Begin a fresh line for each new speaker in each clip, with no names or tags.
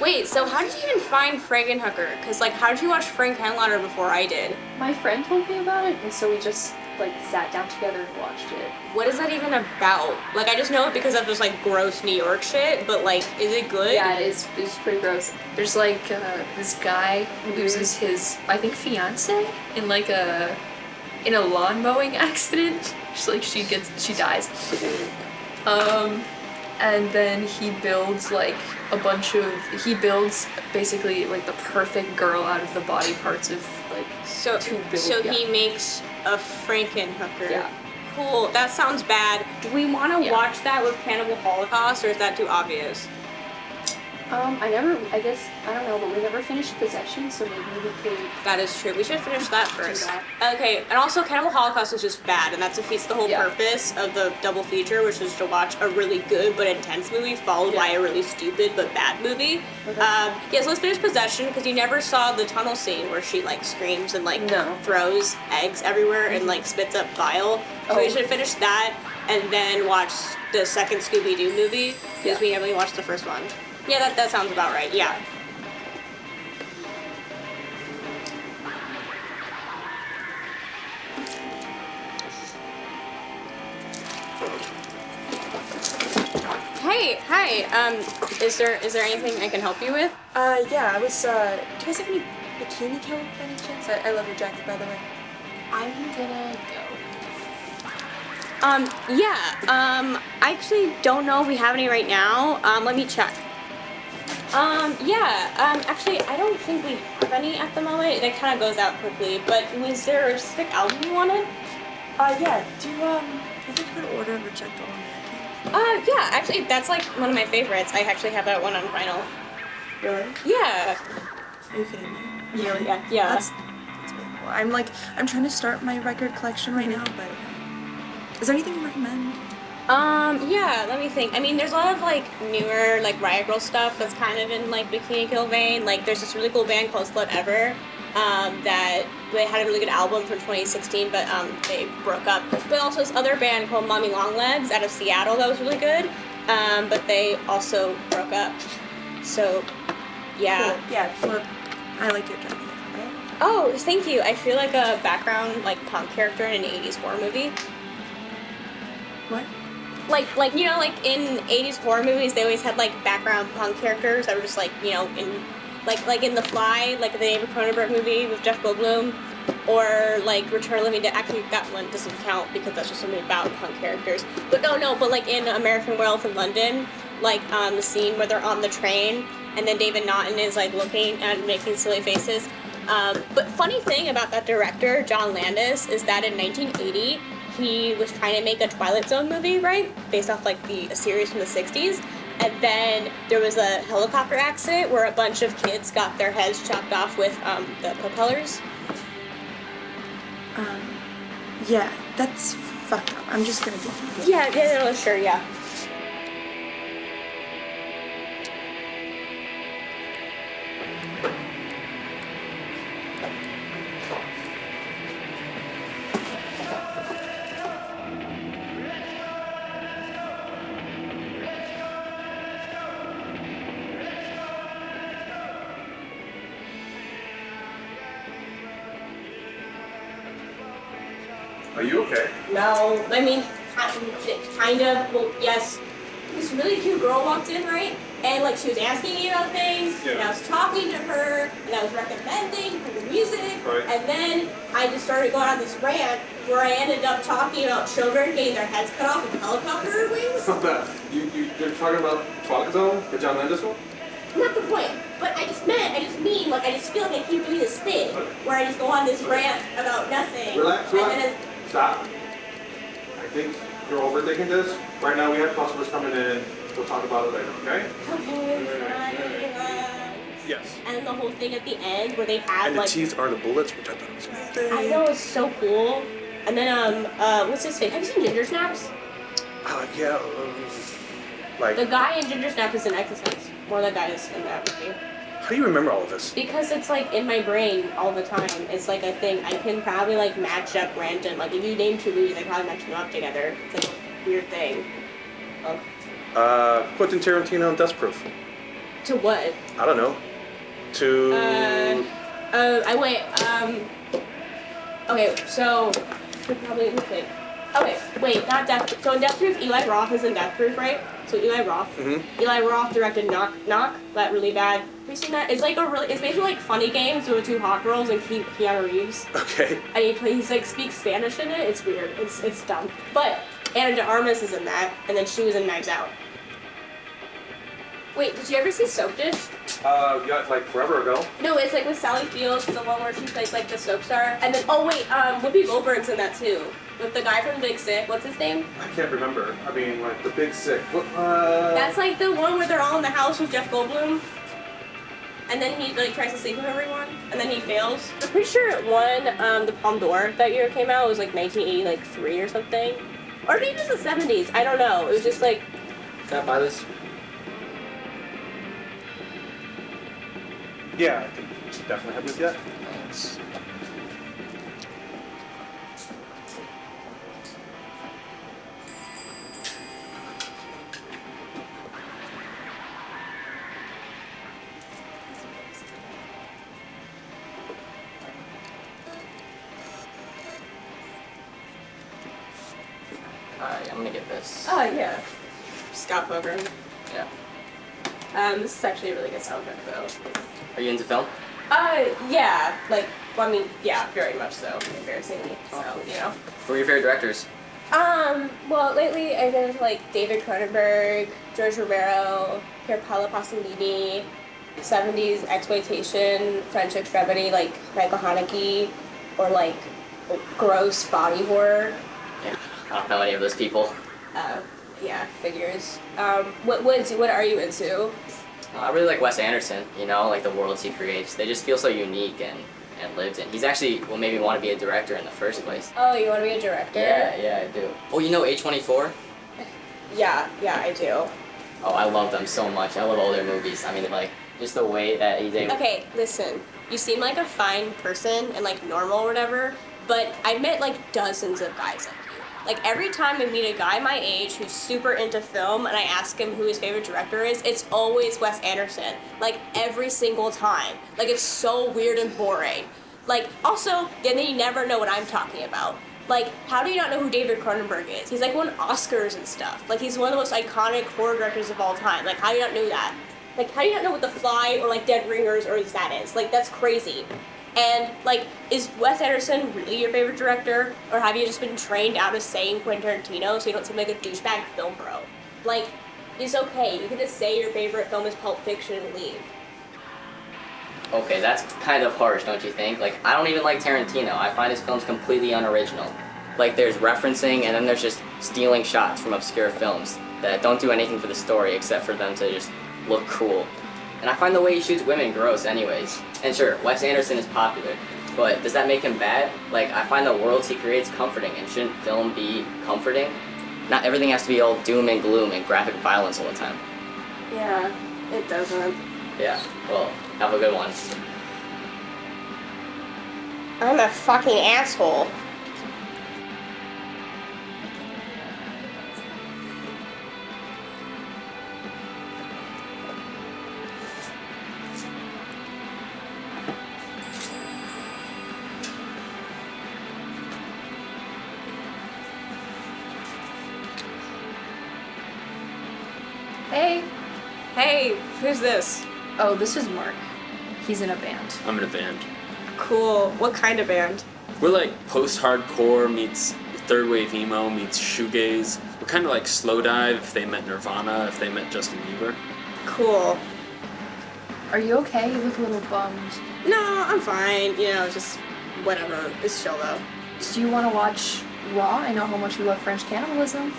Wait, so how did you even find Frankenhooker? Because, like, how did you watch Frank Henlotter before I did?
My friend told me about it, and so we just, like, sat down together and watched it.
What is that even about? Like, I just know it because of this, like, gross New York shit, but, like, is it good?
Yeah, it is. It's pretty gross. There's, like, this guy who loses his, I think, fiance in, like, in a lawn mowing accident. She dies. And then he builds, like, he builds basically, like, the perfect girl out of the body parts of, like,
So he makes a Frankenhooker.
Yeah.
Cool. That sounds bad. Do we want to watch that with Cannibal Holocaust, or is that too obvious?
I don't know, but we never finished Possession, so maybe we could...
That is true. We should finish that first.
that.
Okay, and also Cannibal Holocaust is just bad, and that defeats the whole purpose of the double feature, which is to watch a really good but intense movie followed by a really stupid but bad movie. Okay. So let's finish Possession, because you never saw the tunnel scene where she, like, screams and, like, throws eggs everywhere and, like, spits up bile. So we should finish that and then watch the second Scooby-Doo movie, because we never really watched the first one. Yeah, that sounds about right, yeah. Hey, hi, is there anything I can help you with?
Yeah, I was, do you guys have any bikini kill by any chance? I love your jacket, by the way.
I'm gonna go.
I actually don't know if we have any right now. Let me check. Actually, I don't think we have any at the moment. That kind of goes out quickly, but was there a specific album you wanted?
Yeah, do you think you could order Reject All American?
Yeah, actually, that's, like, one of my favorites. I actually have that one on vinyl.
Really?
Yeah.
Are you kidding me?
Really? Yeah.
That's really cool. I'm trying to start my record collection right now, but is there anything you recommend?
Yeah, let me think. I mean, there's a lot of, like, newer, like, Riot Girl stuff that's kind of in, like, Bikini Kill vein. Like, there's this really cool band called Slut Ever, that they had a really good album from 2016, but, they broke up. But also this other band called Mommy Longlegs out of Seattle that was really good, but they also broke up. So, yeah.
Cool. Yeah, well, I like your jacket. Right?
Oh, thank you. I feel like a background, like, punk character in an 80s horror movie.
What?
Like you know, like in 80s horror movies, they always had, like, background punk characters that were just, like, you know, in like in The Fly, like the David Cronenberg movie with Jeff Goldblum, or like Return of the Living Dead. Actually, that one doesn't count because that's just something about punk characters. But but like in American Werewolf in London, like the scene where they're on the train and then David Naughton is, like, looking and making silly faces. But funny thing about that director, John Landis, is that in 1980. He was trying to make a Twilight Zone movie, right? Based off, like, a series from the 60s. And then there was a helicopter accident where a bunch of kids got their heads chopped off with the propellers.
Yeah, that's fucked up. I'm just gonna do it.
Yeah, sure, yeah.
Are you okay?
No, I mean, kind of, well, yes. This really cute girl walked in, right? And, like, she was asking me about things, and I was talking to her, and I was recommending her music, and then I just started going on this rant where I ended up talking about children getting their heads cut off with helicopter wings.
You're talking about Twilight Zone, the John Landis one?
Not the point, but I just feel like I keep doing this thing where I just go on this rant about nothing.
Relax. Stop. I think you're overthinking this. Right now we have customers coming in. We'll talk about it later, okay?
Okay,
Yes.
And then the whole thing at the end where they have,
And
like...
the teeth are the bullets, which I thought was amazing.
I know, it's so cool. And then, what's his face? Have you seen Ginger Snaps?
Yeah. Like...
The guy in Ginger Snaps is in Existential. More than the guy is in that movie.
How do you remember all of this?
Because it's, like, in my brain all the time. It's, like, a thing. I can probably, like, match up random. Like, if you name two movies, I probably match them up together. It's, like, a weird thing. Oh.
Quentin Tarantino and Death Proof.
To what?
I don't know. To.
Okay, so should probably let me think. Okay, wait, not Death. So in Death Proof, Eli Roth is in Death Proof, right? So Eli Roth.
Mm-hmm.
Eli Roth directed Knock Knock. That really bad. Have you seen that? It's like it's basically like funny games with two hot girls and Keanu Reeves.
Okay.
And he's like speaks Spanish in it. It's weird. It's dumb. But Ana de Armas is in that, and then she was in Knives Out. Wait, did you ever see Soap Dish?
Yeah, like forever ago.
No, it's like with Sally Fields, the one where she plays like the soap star. And then, oh wait, Whoopi Goldberg's in that too. With the guy from Big Sick. What's his name?
I can't remember. I mean, like the Big Sick.
That's like the one where they're all in the house with Jeff Goldblum. And then he like tries to sleep with everyone, and then he fails. I'm pretty sure it won the Palme d'Or that year it came out. It was like 1983 or something. Or maybe it was the 70s. I don't know. It was just like...
Can I buy this?
Yeah, I can definitely have this yet.
Thanks. Alright, I'm gonna get this.
Oh, yeah. Scott Pilgrim.
Yeah.
This is actually a really good soundtrack, though.
Are you into film?
Yeah. Like, well, I mean, yeah, very much so, embarrassingly. So, you know.
Who are your favorite directors?
Well, lately I've been into, like, David Cronenberg, George Romero, Pier Paolo Pasolini, 70s exploitation, French extremity, like Michael Haneke, or, like, gross body horror.
Yeah, I don't know any of those people.
Yeah, figures. What are you into?
I really like Wes Anderson, you know, like the worlds he creates. They just feel so unique and lived in. He's actually what made me want to be a director in the first place.
Oh, you want to be a director?
Yeah, I do. Oh, you know A24?
Yeah, I do.
Oh, I love them so much. I love all their movies. I mean, like, just the way that he did.
Okay, listen. You seem like a fine person and, like, normal or whatever, but I met, like, dozens of guys like you. Like, every time I meet a guy my age who's super into film and I ask him who his favorite director is, it's always Wes Anderson. Like, every single time. Like, it's so weird and boring. Like, also, then you never know what I'm talking about. Like, how do you not know who David Cronenberg is? He's, like, won Oscars and stuff. Like, he's one of the most iconic horror directors of all time. Like, how do you not know that? Like, how do you not know what The Fly or, like, Dead Ringers or that is? Like, that's crazy. And, like, is Wes Anderson really your favorite director? Or have you just been trained out of saying Quentin Tarantino so you don't seem like a douchebag film bro? Like, it's okay. You can just say your favorite film is Pulp Fiction and leave.
Okay, that's kind of harsh, don't you think? Like, I don't even like Tarantino. I find his films completely unoriginal. Like, there's referencing and then there's just stealing shots from obscure films that don't do anything for the story except for them to just look cool. And I find the way he shoots women gross anyways. And sure, Wes Anderson is popular, but does that make him bad? Like, I find the worlds he creates comforting, and shouldn't film be comforting? Not everything has to be all doom and gloom and graphic violence all the time.
Yeah, it doesn't.
Yeah, well, have a good one.
I'm a fucking asshole.
Hey.
Hey, who's this?
Oh, this is Mark. He's in a band.
I'm in a band.
Cool. What kind of band?
We're like post-hardcore meets third wave emo meets shoegaze. We're kind of like Slow Dive if they met Nirvana, if they met Justin Bieber.
Cool.
Are you okay? You look a little bummed.
No, I'm fine. You know, just whatever. It's chill though.
Do you want to watch Raw? I know how much you love French cannibalism.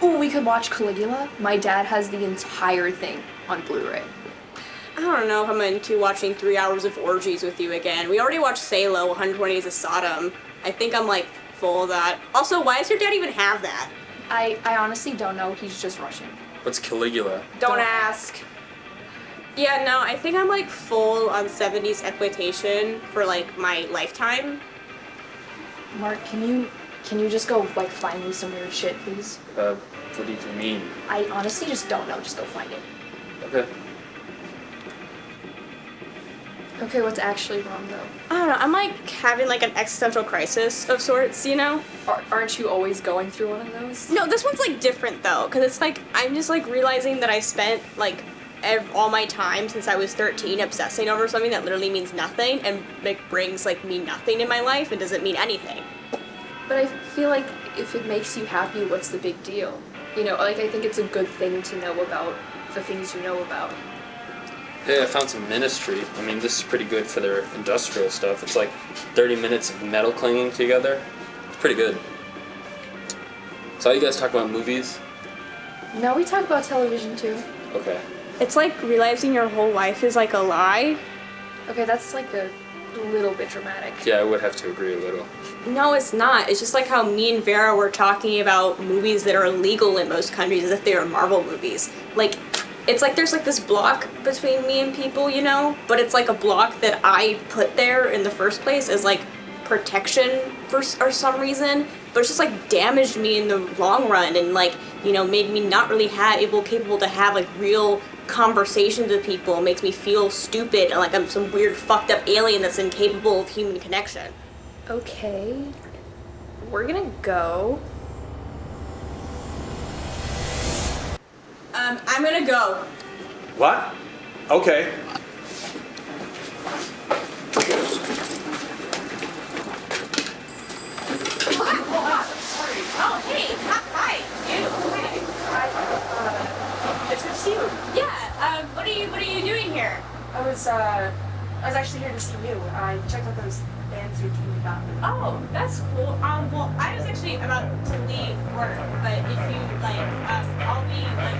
Oh, we could watch Caligula. My dad has the entire thing on Blu-ray.
I don't know if I'm into watching 3 hours of orgies with you again. We already watched Salo, 120 Days of Sodom. I think I'm like full of that. Also, why does your dad even have that?
I honestly don't know. He's just Russian.
What's Caligula?
Don't ask. Yeah, no, I think I'm like full on 70s exploitation for like my lifetime.
Mark, can you just go like find me some weird shit, please?
What do you mean?
I honestly just don't know. Just go find it.
Okay.
Okay, what's actually wrong though?
I don't know. I'm like having like an existential crisis of sorts, you know?
Aren't you always going through one of those?
No, this one's like different though, because it's like I'm just like realizing that I spent like all my time since I was 13 obsessing over something that literally means nothing and like brings like me nothing in my life and doesn't mean anything.
But I feel like if it makes you happy, what's the big deal? You know, like I think it's a good thing to know about the things you know about.
Yeah, I found some Ministry. I mean, this is pretty good for their industrial stuff. It's like 30 minutes of metal clanging together. It's pretty good. So you guys talk about movies?
No, we talk about television too.
Okay.
It's like realizing your whole life is like a lie.
Okay, that's like a little bit dramatic.
Yeah, I would have to agree a little.
No, it's not. It's just like how me and Vera were talking about movies that are illegal in most countries as if they were Marvel movies. Like, it's like there's like this block between me and people, you know? But it's like a block that I put there in the first place as like protection for or some reason. But it's just like damaged me in the long run and like, you know, made me not really capable to have like real conversations with people. It makes me feel stupid and like I'm some weird fucked up alien that's incapable of human connection.
Okay. We're gonna go.
I'm gonna go.
What? Okay.
Oh, hey, hi, you. Hi.
It's good to see you.
Yeah. What are you doing here?
I was actually here to see you. I checked out those bands you told me about.
Oh, that's cool. Well, I was actually about to leave work, but if you like, I'll be like.